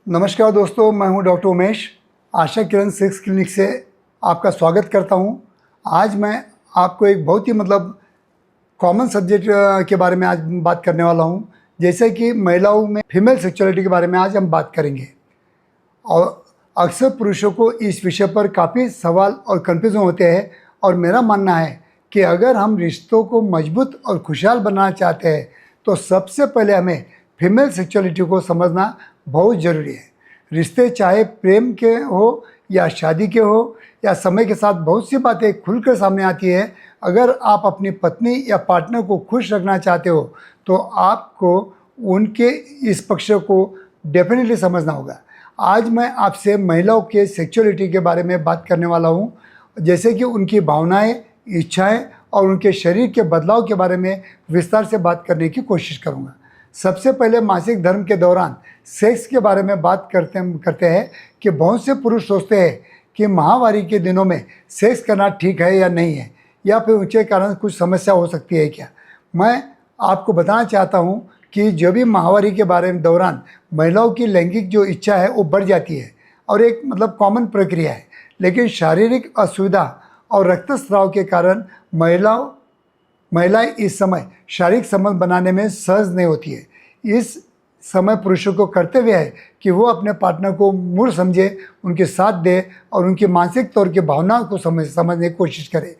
नमस्कार दोस्तों, मैं हूं doctor Umesh. Asha Kiran sex clinic से आपका स्वागत करता हूं। आज मैं आपको एक बहुत ही कॉमन सब्जेक्ट के बारे में आज बात करने वाला हूं, जैसे कि महिलाओं में फीमेल सेक्सुअलिटी के बारे में आज हम बात करेंगे। और अक्सर पुरुषों को इस विषय पर काफ़ी सवाल और कन्फ्यूजन होते हैं, और मेरा मानना है कि अगर हम रिश्तों को मजबूत और खुशहाल बनाना चाहते हैं तो सबसे पहले हमें फीमेल सेक्सुअलिटी को समझना बहुत ज़रूरी है। रिश्ते चाहे प्रेम के हो या शादी के हो या समय के साथ बहुत सी बातें खुलकर सामने आती है। अगर आप अपनी पत्नी या पार्टनर को खुश रखना चाहते हो तो आपको उनके इस पक्ष को डेफिनेटली समझना होगा। आज मैं आपसे महिलाओं के सेक्सुअलिटी के बारे में बात करने वाला हूँ, जैसे कि उनकी भावनाएं, इच्छाएं और उनके शरीर के बदलाव के बारे में विस्तार से बात करने की कोशिश करूँगा। सबसे पहले मासिक धर्म के दौरान सेक्स के बारे में बात करते हैं कि बहुत से पुरुष सोचते हैं कि माहवारी के दिनों में सेक्स करना ठीक है या नहीं है, या फिर उनके कारण कुछ समस्या हो सकती है क्या। मैं आपको बताना चाहता हूं कि जो भी माहवारी के बारे में दौरान महिलाओं की लैंगिक जो इच्छा है वो बढ़ जाती है और एक कॉमन प्रक्रिया है, लेकिन शारीरिक असुविधा और रक्तस्राव के कारण महिलाएं इस समय शारीरिक संबंध बनाने में सहज नहीं होती है। इस समय पुरुषों को कर्तव्य है कि वो अपने पार्टनर को मूड समझे, उनके साथ दे और उनकी मानसिक तौर की भावनाओं को समझने की कोशिश करे।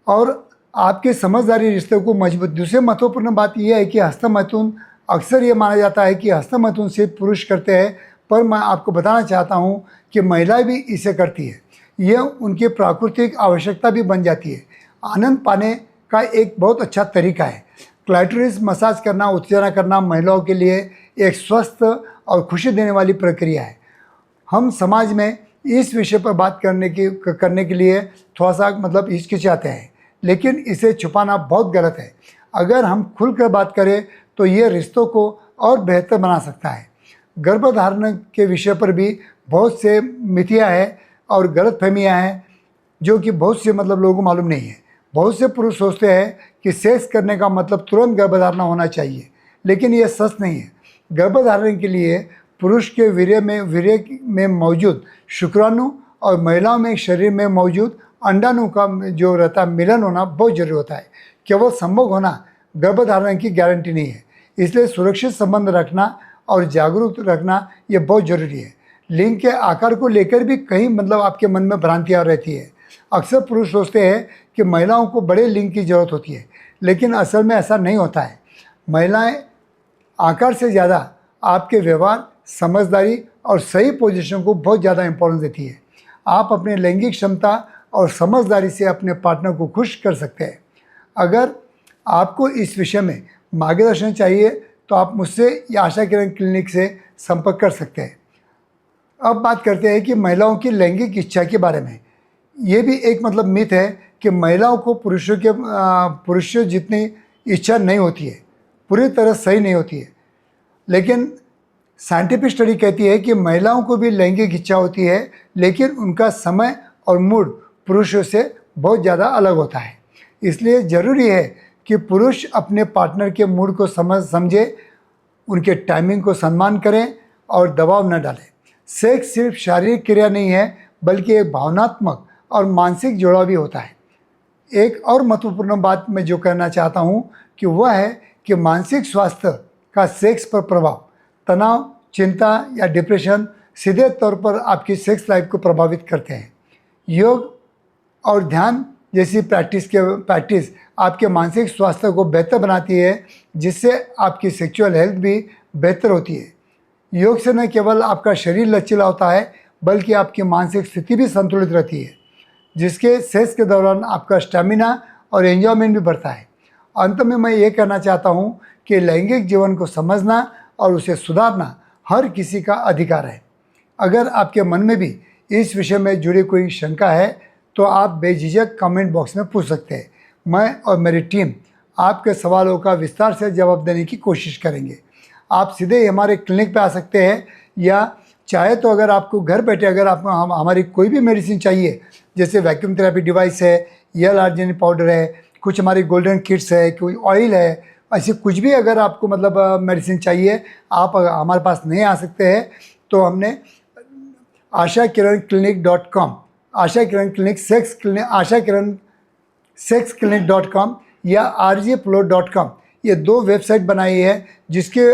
और आपके समझदारी रिश्ते को मजबूत। दूसरी महत्वपूर्ण बात यह है कि हस्तमैथुन, अक्सर ये माना जाता है कि हस्तमैथुन सिर्फ पुरुष करते हैं, पर मैं आपको बताना चाहता हूँ कि महिलाएं भी इसे करती है। यह उनकी प्राकृतिक आवश्यकता भी बन जाती है। आनंद पाने का एक बहुत अच्छा तरीका है। क्लाइटोरिस मसाज करना, उत्तेजना करना महिलाओं के लिए एक स्वस्थ और खुशी देने वाली प्रक्रिया है। हम समाज में इस विषय पर बात करने के लिए थोड़ा सा हिचकिचाते हैं, लेकिन इसे छुपाना बहुत गलत है। अगर हम खुलकर बात करें तो ये रिश्तों को और बेहतर बना सकता है। गर्भधारण के विषय पर भी बहुत से मिथियाँ हैं और गलतफहमियाँ हैं जो कि बहुत से लोगों को मालूम नहीं है। बहुत से पुरुष सोचते हैं कि सेक्स करने का मतलब तुरंत गर्भधारण होना चाहिए, लेकिन यह सच नहीं है। गर्भधारण के लिए पुरुष के वीर्य में मौजूद शुक्राणु और महिलाओं में शरीर में मौजूद अंडाणु का जो रहता है मिलन होना बहुत जरूरी होता है। केवल संभोग होना गर्भधारण की गारंटी नहीं है। इसलिए सुरक्षित संबंध रखना और जागरूक रखना ये बहुत ज़रूरी है। लिंग के आकार को लेकर भी कहीं आपके मन में भ्रांतियाँ रहती है। अक्सर पुरुष सोचते हैं कि महिलाओं को बड़े लिंग की ज़रूरत होती है, लेकिन असल में ऐसा नहीं होता है। महिलाएं आकार से ज़्यादा आपके व्यवहार, समझदारी और सही पोजीशन को बहुत ज़्यादा इंपॉर्टेंस देती है। आप अपने लैंगिक क्षमता और समझदारी से अपने पार्टनर को खुश कर सकते हैं। अगर आपको इस विषय में मार्गदर्शन चाहिए तो आप मुझसे या आशा किरण क्लिनिक से संपर्क कर सकते हैं। अब बात करते हैं कि महिलाओं की लैंगिक इच्छा के बारे में। ये भी एक मिथ है कि महिलाओं को पुरुषों जितनी इच्छा नहीं होती है, पूरी तरह सही नहीं होती है। लेकिन साइंटिफिक स्टडी कहती है कि महिलाओं को भी लैंगिक इच्छा होती है, लेकिन उनका समय और मूड पुरुषों से बहुत ज़्यादा अलग होता है। इसलिए ज़रूरी है कि पुरुष अपने पार्टनर के मूड को समझे, उनके टाइमिंग को सम्मान करें और दबाव न डालें। सेक्स सिर्फ शारीरिक क्रिया नहीं है, बल्कि एक भावनात्मक और मानसिक जुड़ाव भी होता है। एक और महत्वपूर्ण बात मैं जो कहना चाहता हूँ कि वह है कि मानसिक स्वास्थ्य का सेक्स पर प्रभाव, तनाव, चिंता या डिप्रेशन सीधे तौर पर आपकी सेक्स लाइफ को प्रभावित करते हैं। योग और ध्यान जैसी प्रैक्टिस आपके मानसिक स्वास्थ्य को बेहतर बनाती है, जिससे आपकी सेक्सुअल हेल्थ भी बेहतर होती है। योग से न केवल आपका शरीर लचीला होता है, बल्कि आपकी मानसिक स्थिति भी संतुलित रहती है, जिसके सेक्स के दौरान आपका स्टैमिना और एंजॉयमेंट भी बढ़ता है। अंत में मैं ये कहना चाहता हूँ कि लैंगिक जीवन को समझना और उसे सुधारना हर किसी का अधिकार है। अगर आपके मन में भी इस विषय में जुड़ी कोई शंका है तो आप बेझिझक कमेंट बॉक्स में पूछ सकते हैं। मैं और मेरी टीम आपके सवालों का विस्तार से जवाब देने की कोशिश करेंगे। आप सीधे हमारे क्लिनिक पे आ सकते हैं, या चाहे तो अगर आपको घर बैठे अगर आपको हमारी कोई भी मेडिसिन चाहिए, जैसे वैक्यूम थेरेपी डिवाइस है, EL आर्जिनिन पाउडर है, कुछ हमारी गोल्डन किट्स है, कोई ऑयल है, ऐसे कुछ भी अगर आपको मतलब मेडिसिन चाहिए, आप हमारे पास नहीं आ सकते हैं तो हमने ashakiran.clinic.com, Asha Kiran clinic sex clinic, Asha Kiran sex clinic.com या rjflow.com, ये 2 वेबसाइट बनाई है जिसके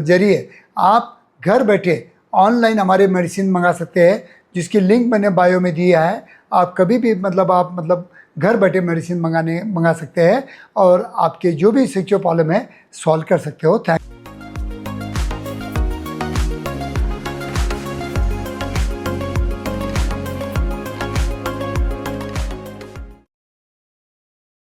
ज़रिए आप घर बैठे ऑनलाइन हमारे मेडिसिन मंगा सकते हैं, जिसकी लिंक मैंने बायो में दिया है। आप कभी भी आप घर बैठे मेडिसिन मंगा सकते हैं और आपके जो भी सेक्सुअल प्रॉब्लम है सॉल्व कर सकते हो। थैंक